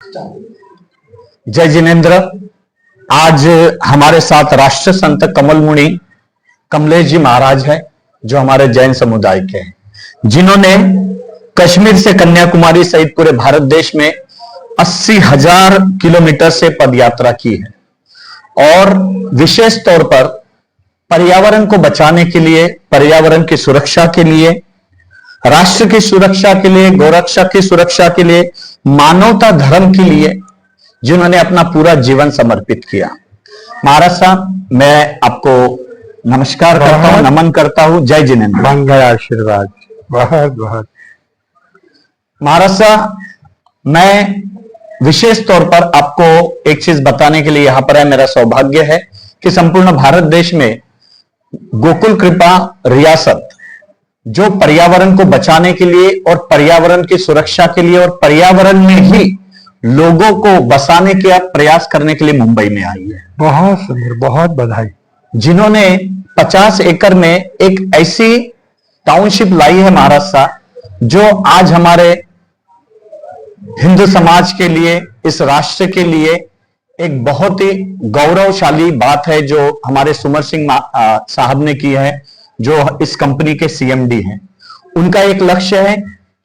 जय जिनेन्द्र। आज हमारे साथ राष्ट्र संत कमल मुनि कमलेश जी महाराज है, जो हमारे जैन समुदाय के हैं, जिन्होंने कश्मीर से कन्याकुमारी सहित पूरे भारत देश में 80,000 किलोमीटर से पद यात्रा की है और विशेष तौर पर पर्यावरण को बचाने के लिए, पर्यावरण की सुरक्षा के लिए, राष्ट्र की सुरक्षा के लिए, गौरक्षा की सुरक्षा के लिए, मानवता धर्म के लिए जिन्होंने अपना पूरा जीवन समर्पित किया। महाराज साहब, मैं आपको नमस्कार करता हूं, नमन करता हूं। जय जिनेन्द्र। मंगल आशीर्वाद। बहुत बहुत महाराज साहब, मैं विशेष तौर पर आपको एक चीज बताने के लिए यहां पर है। मेरा सौभाग्य है कि संपूर्ण भारत देश में गोकुल कृपा रियासत, जो पर्यावरण को बचाने के लिए और पर्यावरण की सुरक्षा के लिए और पर्यावरण में ही लोगों को बसाने के प्रयास करने के लिए मुंबई में आई है। बहुत सुंदर, बहुत बधाई। जिन्होंने 50 एकड़ में एक ऐसी टाउनशिप लाई है महाराज साहब, जो आज हमारे हिंदू समाज के लिए, इस राष्ट्र के लिए एक बहुत ही गौरवशाली बात है, जो हमारे सुमर सिंह साहब ने की है, जो इस कंपनी के सीएमडी हैं। उनका एक लक्ष्य है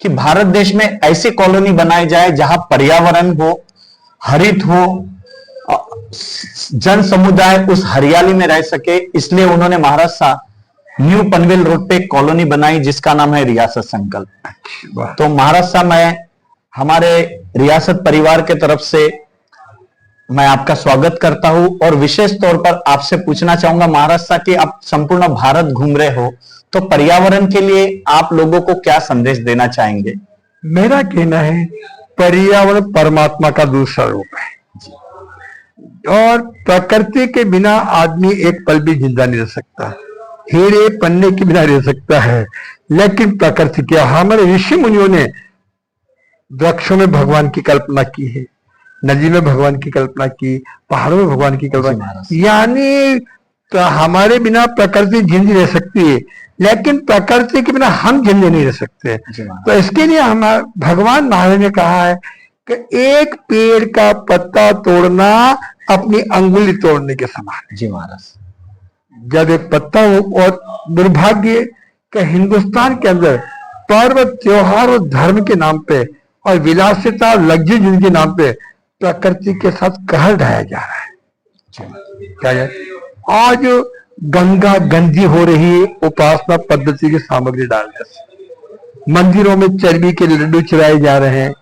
कि भारत देश में ऐसी कॉलोनी बनाई जाए जहां पर्यावरण हो, हरित हो, जन समुदाय उस हरियाली में रह सके। इसलिए उन्होंने महाराज साहब न्यू पनवेल रोड पे एक कॉलोनी बनाई जिसका नाम है रियासत संकल्प। तो महाराज साहब, मैं हमारे रियासत परिवार के तरफ से मैं आपका स्वागत करता हूं और विशेष तौर पर आपसे पूछना चाहूंगा महाराज साहब कि आप संपूर्ण भारत घूम रहे हो, तो पर्यावरण के लिए आप लोगों को क्या संदेश देना चाहेंगे? मेरा कहना है, पर्यावरण परमात्मा का दूसरा रूप है और प्रकृति के बिना आदमी एक पल भी जिंदा नहीं रह सकता। हीरे पन्ने के बिना रह सकता है, लेकिन प्रकृति क्या, हमारे ऋषि मुनियों ने वृक्षों में भगवान की कल्पना की है, नदी में भगवान की कल्पना की, पहाड़ों में भगवान की कल्पना, यानी तो हमारे बिना प्रकृति जिंदी रह सकती है, लेकिन प्रकृति के बिना हम जिंदे नहीं रह सकते। तो इसके लिए हम भगवान महावीर ने कहा है कि एक पेड़ का पत्ता तोड़ना अपनी अंगुली तोड़ने के समान। जी महाराज, जब एक पत्ता हो, और दुर्भाग्य कि हिंदुस्तान के अंदर पर्व, त्योहार और धर्म के नाम पे और विलासिता और लग्जरी जिंदगी के नाम पे प्रकृति के साथ कहर ढाया जा रहा है। क्या है? आज गंगा गंदी हो रही है उपासना पद्धति की सामग्री डालने से। मंदिरों में चर्बी के लड्डू चुराए जा रहे हैं,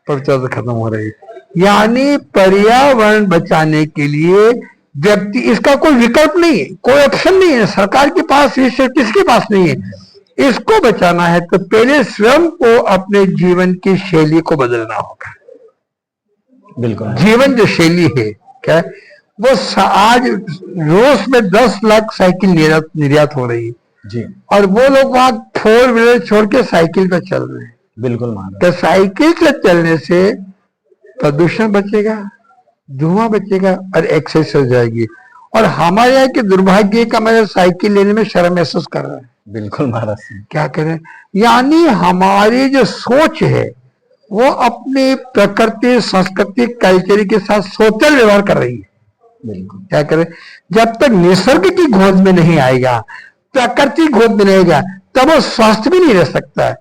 पवित्रता खत्म हो रही है। यानी पर्यावरण बचाने के लिए व्यक्ति, इसका कोई विकल्प नहीं है, कोई ऑप्शन नहीं है, सरकार के पास, किसके पास नहीं है। इसको बचाना है तो पहले स्वयं को अपने जीवन की शैली को बदलना होगा। बिल्कुल, जीवन जो शैली है क्या, वो आज रोज में 10 लाख साइकिल निर्यात हो रही है जी, और वो लोग वहां 4 व्हीलर छोड़ के साइकिल पे चल रहे हैं। बिल्कुल महाराज। तो साइकिल से चलने से प्रदूषण बचेगा, धुआं बचेगा और एक्सरसाइज हो जाएगी। और हमारे यहाँ के दुर्भाग्य का, मेरे साइकिल लेने में शर्म महसूस कर रहा है। बिल्कुल महाराज, क्या करें, यानी हमारी जो सोच है वो अपनी प्रकृति, संस्कृति, कल्चर के साथ सोचल व्यवहार कर रही है। बिल्कुल, क्या करें, जब तक निसर्ग की गोद में नहीं आएगा, प्रकृति गोद में रहेगा, तब वो स्वस्थ भी नहीं रह सकता है।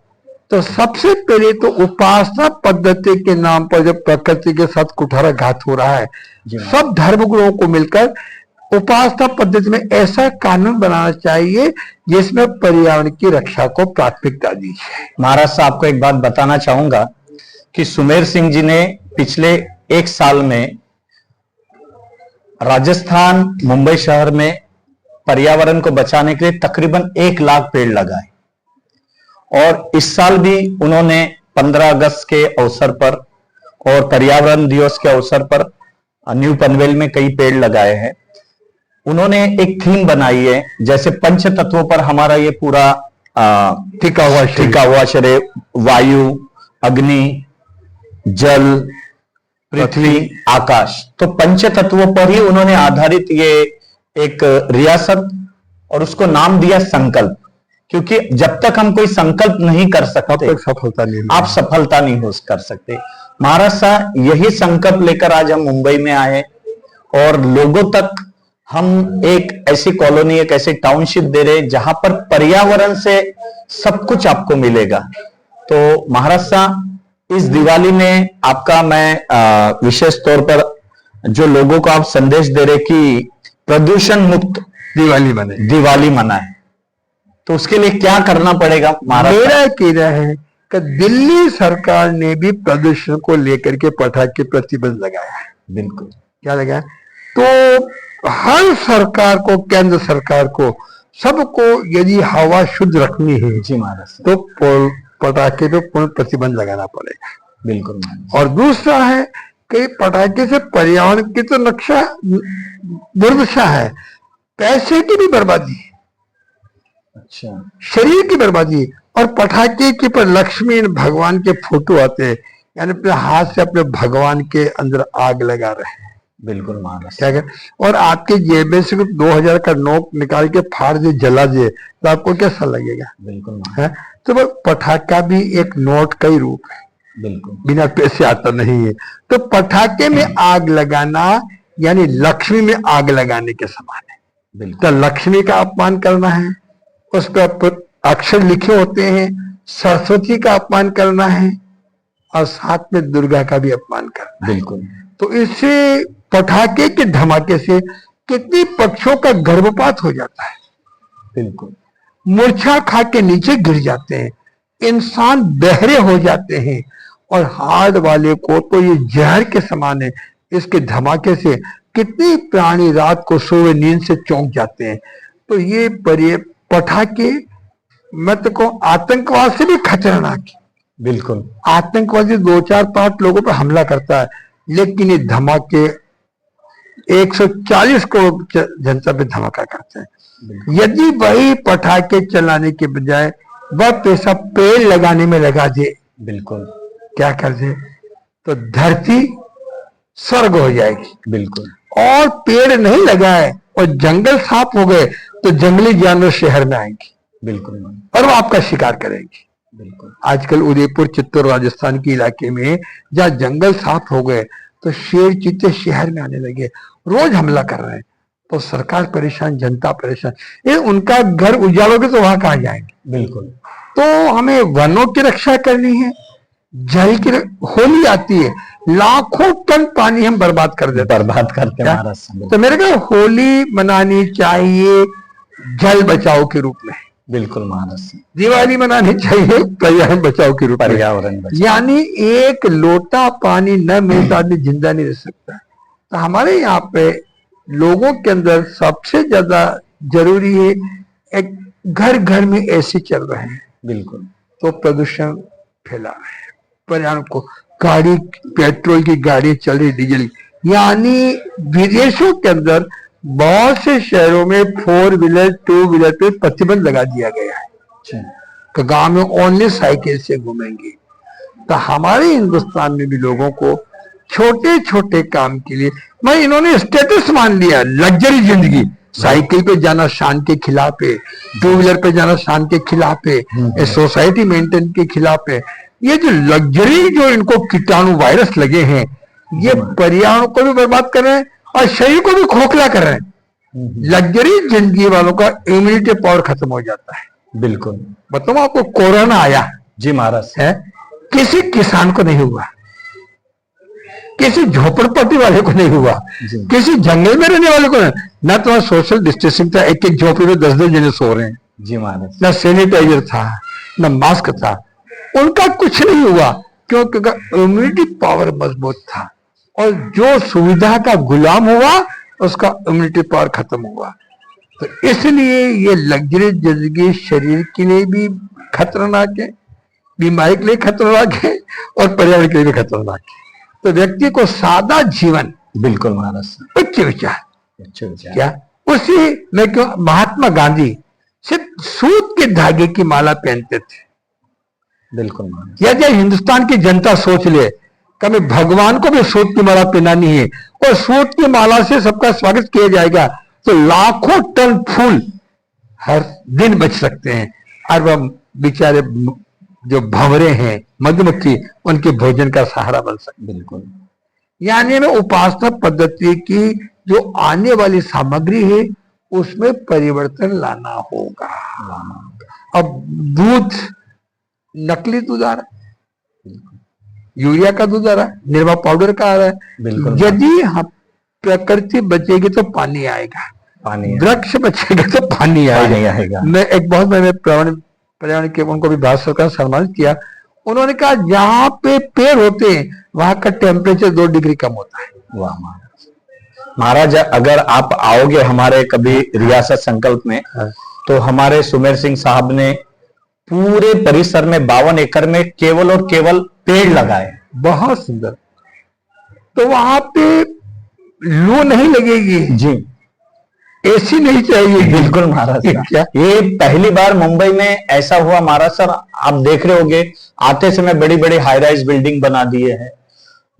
तो सबसे पहले तो उपासना पद्धति के नाम पर जब प्रकृति के साथ कुठाराघात हो रहा है, सब धर्मगुरुओं को मिलकर उपासना पद्धति में ऐसा कानून बनाना चाहिए जिसमें पर्यावरण की रक्षा को प्राथमिकता दी जाए। महाराज साहब, आपको एक बात बताना चाहूंगा कि सुमेर सिंह जी ने पिछले 1 साल में राजस्थान, मुंबई शहर में पर्यावरण को बचाने के लिए तकरीबन 1 लाख पेड़ लगाए और इस साल भी उन्होंने 15 अगस्त के अवसर पर और पर्यावरण दिवस के अवसर पर न्यू पनवेल में कई पेड़ लगाए हैं। उन्होंने एक थीम बनाई है, जैसे पंच तत्वों पर हमारा ये पूरा टिका हुआ शरीर, वायु, अग्नि, जल, पृथ्वी, आकाश, तो पंच तत्वों पर ही उन्होंने आधारित ये एक रियासत और उसको नाम दिया संकल्प। क्योंकि जब तक हम कोई संकल्प नहीं कर सकते, सफलता नहीं, आप सफलता नहीं हो कर सकते। महाराज साहब यही संकल्प लेकर आज हम मुंबई में आए और लोगों तक हम एक ऐसी कॉलोनी, एक ऐसी टाउनशिप दे रहे हैं जहां पर पर्यावरण से सब कुछ आपको मिलेगा। तो महाराज साहब इस दिवाली में आपका मैं विशेष तौर पर जो लोगों को आप संदेश दे रहे कि प्रदूषण मुक्त दिवाली मनाए, तो उसके लिए क्या करना पड़ेगा महाराज? मेरा कहना है कि दिल्ली सरकार ने भी प्रदूषण को लेकर के पटाखे प्रतिबंध लगाया है। बिल्कुल। क्या लगाया? तो हर सरकार को, केंद्र सरकार को, सबको यदि हवा शुद्ध रखनी है जी महाराज, तो पटाखे पे पूर्ण प्रतिबंध लगाना पड़ेगा। बिल्कुल महाराज। और दूसरा है कि पटाखे से पर्यावरण की तो नक्शा दुर्दशा है, पैसे की भी बर्बादी है, अच्छा, शरीर की बर्बादी। और पटाखे के पर लक्ष्मी भगवान के फोटो आते हैं, यानी अपने हाथ से अपने भगवान के अंदर आग लगा रहे हैं। बिल्कुल महाराज। क्या कर? और आपके जेब में से 2000 का नोट निकाल के फाड़ दे, जला दे, तो आपको कैसा लगेगा? बिल्कुल महाराज। है? तो वो पटाखा भी एक नोट का ही रूप है, बिल्कुल, बिना पैसे आता नहीं है। तो पटाखे में आग लगाना यानी लक्ष्मी में आग लगाने के समान है। बिल्कुल। तो लक्ष्मी का अपमान करना है, उस पर अक्षर लिखे होते हैं, सरस्वती का अपमान करना है और साथ में दुर्गा का भी अपमान करना है। बिल्कुल। तो इससे पटाखे के धमाके से कितनी पक्षियों का गर्भपात हो जाता है, बिल्कुल, मूर्छा खा के नीचे गिर जाते हैं, इंसान बहरे हो जाते हैं। और हार्ट वाले को तो ये जहर के समान है। इसके धमाके से कितनी प्राणी रात को सोए नींद से चौंक जाते हैं। तो ये पटाखे मैं तो कहूं आतंकवाद से भी खतरनाक है। बिल्कुल। आतंकवादी 2-4-5 लोगों पर हमला करता है, लेकिन ये धमाके 140 करोड़ जनता पे धमाका करते हैं। यदि वही पटाखे चलाने के बजाय वह पैसा पेड़ लगाने में लगा दे, बिल्कुल, क्या कर दे, तो धरती स्वर्ग हो जाएगी। बिल्कुल। और पेड़ नहीं लगाए और जंगल साफ हो गए तो जंगली जानवर शहर में आएंगे। बिल्कुल। और वो आपका शिकार करेंगे। बिल्कुल। आजकल उदयपुर, चित्तौड़, राजस्थान के इलाके में जहाँ जंगल साफ हो गए तो शेर चीते शहर में आने लगे, रोज हमला कर रहे हैं। तो सरकार परेशान, जनता परेशान। ये उनका घर उजालोगे तो वहां कहाँ जाएंगे? बिल्कुल। तो हमें वनों की रक्षा करनी है, जल की। होली आती है, लाखों टन पानी हम बर्बाद कर देते हैं। महाराज। तो मेरे को होली मनानी चाहिए जल बचाओ के रूप में। बिल्कुल महाराज। दिवाली मनानी चाहिए पर्यावरण बचाओ के रूप में। पर्यावरण यानी एक लोटा पानी न मिले तो आदमी जिंदा नहीं रह सकता। तो हमारे यहाँ पे लोगों के अंदर सबसे ज्यादा जरूरी है, एक घर घर में एसी चल रहे हैं। बिल्कुल। तो प्रदूषण फैला रहे हैं पर्यावरण को। गाड़ी, पेट्रोल की गाड़ी चल रही, डीजल, यानी विदेशों के अंदर बहुत से शहरों में 4 व्हीलर 2 व्हीलर पे प्रतिबंध लगा दिया गया है कि गांव में ओनली साइकिल से घूमेंगे। तो हमारे हिंदुस्तान में भी लोगों को छोटे छोटे काम के लिए इन्होंने स्टेटस मान लिया, लग्जरी जिंदगी। साइकिल पे जाना शान के खिलाफ है, 2 व्हीलर पे जाना शान के खिलाफ है, सोसाइटी मेंटेन के खिलाफ है। ये जो लग्जरी, जो इनको कीटाणु वायरस लगे हैं, ये पर्यावरण को भी बर्बाद कर रहे हैं और शरीर को भी खोखला कर रहे हैं। लग्जरी जिंदगी वालों का इम्यूनिटी पावर खत्म हो जाता है। बिल्कुल। बताओ, आपको कोरोना आया जी महाराज है, किसी किसान को नहीं हुआ, किसी झोपड़पट्टी वाले को नहीं हुआ, किसी जंगल में रहने वाले को नहीं। ना तो सोशल डिस्टेंसिंग था, एक एक झोपड़ी में 10-10 जने सो रहे हैं। जी महाराज। ना सैनिटाइजर था, ना मास्क था, उनका कुछ नहीं हुआ क्योंकि इम्यूनिटी पावर मजबूत था। और जो सुविधा का गुलाम हुआ उसका इम्यूनिटी पावर खत्म हुआ। तो इसलिए ये लग्जरी जिंदगी शरीर के लिए भी खतरनाक है, बीमारी के लिए खतरनाक है और पर्यावरण के लिए भी खतरनाक है। तो व्यक्ति को सादा जीवन, बिल्कुल महाराज, उच्च विचार, क्या उसी में क्यों महात्मा गांधी सिर्फ सूत के धागे की माला पहनते थे। बिल्कुल महाराज। यदि हिंदुस्तान की जनता सोच ले कभी भगवान को भी सूत की माला पहनानी है और सूत की माला से सबका स्वागत किया जाएगा, तो लाखों टन फूल हर दिन बच सकते हैं। और वह बेचारे जो भंवरे हैं मधुमक्खी उनके भोजन का सहारा बन सके। बिल्कुल। यानी हमें उपासना पद्धति की जो आने वाली सामग्री है उसमें परिवर्तन लाना होगा। अब दूध नकली दूध आ रहा है, यूरिया का दूध आ रहा है, निर्मा पाउडर का आ रहा है। बिल्कुल। यदि हम प्रकृति बचेगी तो पानी आएगा, पानी वृक्ष बचेगा तो पानी आएगा। मैं एक बहुत मैंने पर्यावरण के उनको भी भारत सरकार ने सम्मानित किया। उन्होंने कहा जहां पे पेड़ होते हैं वहां का टेम्परेचर 2 डिग्री कम होता है। वाह महाराज, अगर आप आओगे हमारे कभी रियासत संकल्प में, तो हमारे सुमेर सिंह साहब ने पूरे परिसर में 52 एकड़ में केवल और केवल पेड़ लगाए। बहुत सुंदर। तो वहां पे लू नहीं लगेगी जी, एसी नहीं चाहिए। बिल्कुल महाराज। क्या ये पहली बार मुंबई में ऐसा हुआ महाराज सर, आप देख रहे होंगे आते समय बड़ी बड़ी हाई राइज बिल्डिंग बना दिए हैं,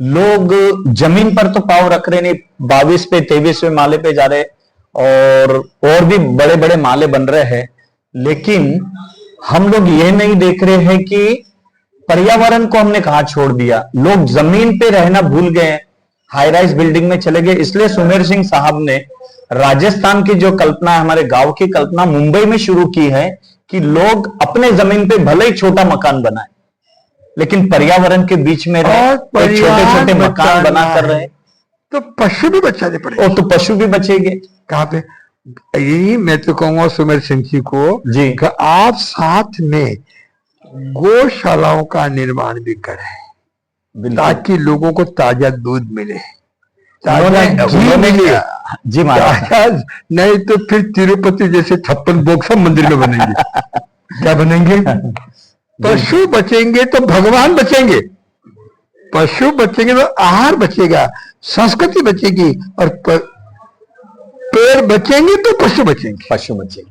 लोग जमीन पर तो पांव रख रहे नहीं, 22 पे 23वें माले पे जा रहे, और भी बड़े बड़े माले बन रहे हैं। लेकिन हम लोग ये नहीं देख रहे हैं कि पर्यावरण को हमने कहां छोड़ दिया। लोग जमीन पे रहना भूल गए, हाई राइज बिल्डिंग में चले गए। इसलिए सुमेर सिंह साहब ने राजस्थान की जो कल्पना है, हमारे गांव की कल्पना मुंबई में शुरू की है कि लोग अपने जमीन पे भले ही छोटा मकान बनाए, लेकिन पर्यावरण के बीच में रहे, छोटे छोटे मकान बना कर रहे, तो पशु भी बचाने पड़ेंगे। और तो पशु भी बचेंगे। कहां पे? यही मैं तो कहूंगा सुमेर सिंह जी को जी कि आप साथ में गौशालाओं का निर्माण भी करें ताकि लोगों को ताजा दूध मिले, ताजा घी मिले। जी महाराज, नहीं तो फिर तिरुपति जैसे 56 भोग सब मंदिर में बनेंगे। क्या बनेंगे? पशु बचेंगे तो भगवान बचेंगे, पशु बचेंगे तो आहार बचेगा, संस्कृति बचेगी, और पेड़ बचेंगे तो पशु बचेंगे,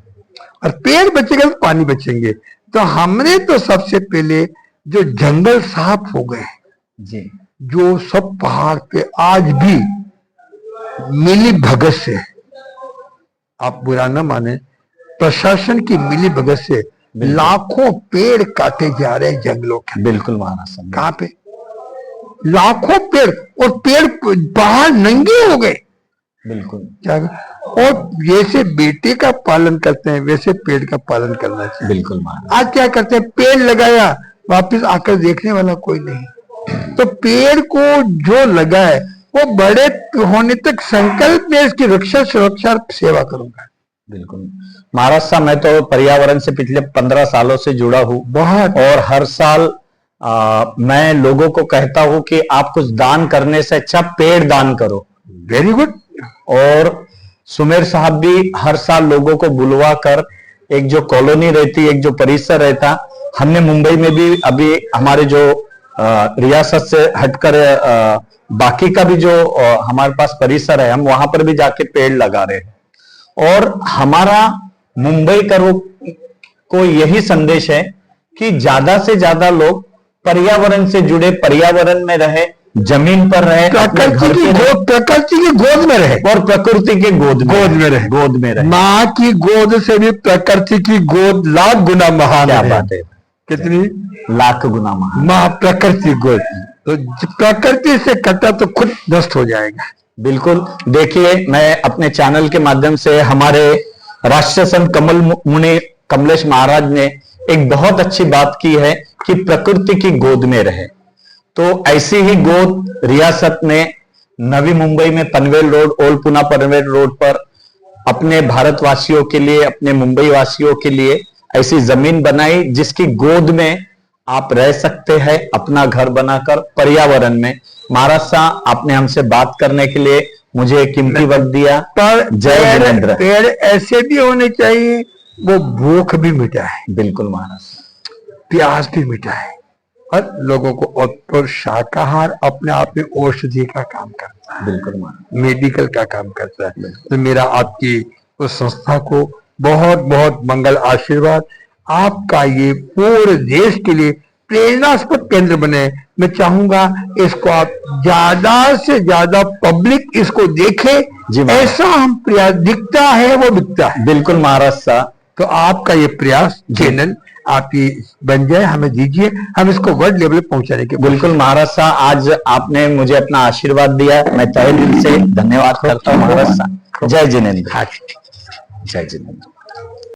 और पेड़ बचेगा तो पानी बचेंगे। तो हमने तो सबसे पहले जो जंगल साफ हो गए जी, जो सब पहाड़ पे आज भी मिली भगत से, आप बुरा ना माने, प्रशासन की मिली भगत से लाखों पेड़ काटे जा रहे हैं जंगलों के। बिल्कुल महाराज। कहां पे? लाखों पेड़, और पेड़ बाहर नंगे हो गए। बिल्कुल। क्या? और जैसे बेटे का पालन करते हैं वैसे पेड़ का पालन करना चाहिए। बिल्कुल महाराज। आज क्या करते हैं, पेड़ लगाया, वापस आकर देखने वाला कोई नहीं। तो पेड़ को जो लगाए वो बड़े होने तक संकल्प में इसकी रक्षा, सुरक्षा और सेवा करूंगा। बिल्कुल महाराज साहब, मैं तो पर्यावरण से पिछले 15 सालों से जुड़ा हूँ बहुत, और हर साल मैं लोगों को कहता हूँ कि आप कुछ दान करने से अच्छा पेड़ दान करो। Very good. और सुमेर साहब भी हर साल लोगों को बुलवा कर, एक जो कॉलोनी रहती, एक जो परिसर रहता, हमने मुंबई में भी अभी हमारे जो रियासत से हटकर बाकी का भी जो हमारे पास परिसर है, हम वहां पर भी जाके पेड़ लगा रहे हैं। और हमारा मुंबई को यही संदेश है कि ज्यादा से ज्यादा लोग पर्यावरण से जुड़े, पर्यावरण में रहे, जमीन पर रहे, प्रकृति की गोद में रहे, और प्रकृति के गोद में रहे। माँ की गोद से भी प्रकृति की गोद लाख गुना महान है। बात है, कितनी? लाख गुना महान। माँ प्रकृति गोद, तो प्रकृति से कटा तो खुद नष्ट हो जाएगा। बिल्कुल। देखिए, मैं अपने चैनल के माध्यम से हमारे राष्ट्र संत कमल मुनि कमलेश महाराज ने एक बहुत अच्छी बात की है कि प्रकृति की गोद में रहे। तो ऐसी ही गोद रियासत ने नवी मुंबई में पनवेल रोड, ओल्ड पुना पनवेल रोड पर अपने भारतवासियों के लिए, अपने मुंबई वासियों के लिए ऐसी जमीन बनाई जिसकी गोद में आप रह सकते हैं, अपना घर बनाकर पर्यावरण में। महाराज साहब, आपने हमसे बात करने के लिए मुझे कीमती वक्त दिया। पर जय जिनेंद्र। पेड़ ऐसे भी होने चाहिए वो भूख भी मिटाए। बिल्कुल महाराज। प्यास भी मिटाए, और लोगों को, और शाकाहार अपने आप में औषधि का काम करता है। बिल्कुल महाराज। मेडिकल का काम करता है। तो मेरा आपकी उस संस्था को बहुत बहुत मंगल आशीर्वाद। आपका ये पूरे देश के लिए प्रेरणास्पद केंद्र बने। मैं चाहूंगा इसको आप ज्यादा से ज्यादा पब्लिक इसको देखे, ऐसा हम प्रयास, दिखता है वो बिकता है। बिल्कुल महाराज साहब। तो आपका ये प्रयास चैनल आप ये बन जाए, हमें दीजिए, हम इसको वर्ल्ड लेवल पे पहुंचाने के। बिल्कुल महाराज साहब, आज आपने मुझे अपना आशीर्वाद दिया, मैं तहे दिल से धन्यवाद करता हूँ महाराज साहब। जय जिनेंद्र, हाँ, जय जिनेंद्र।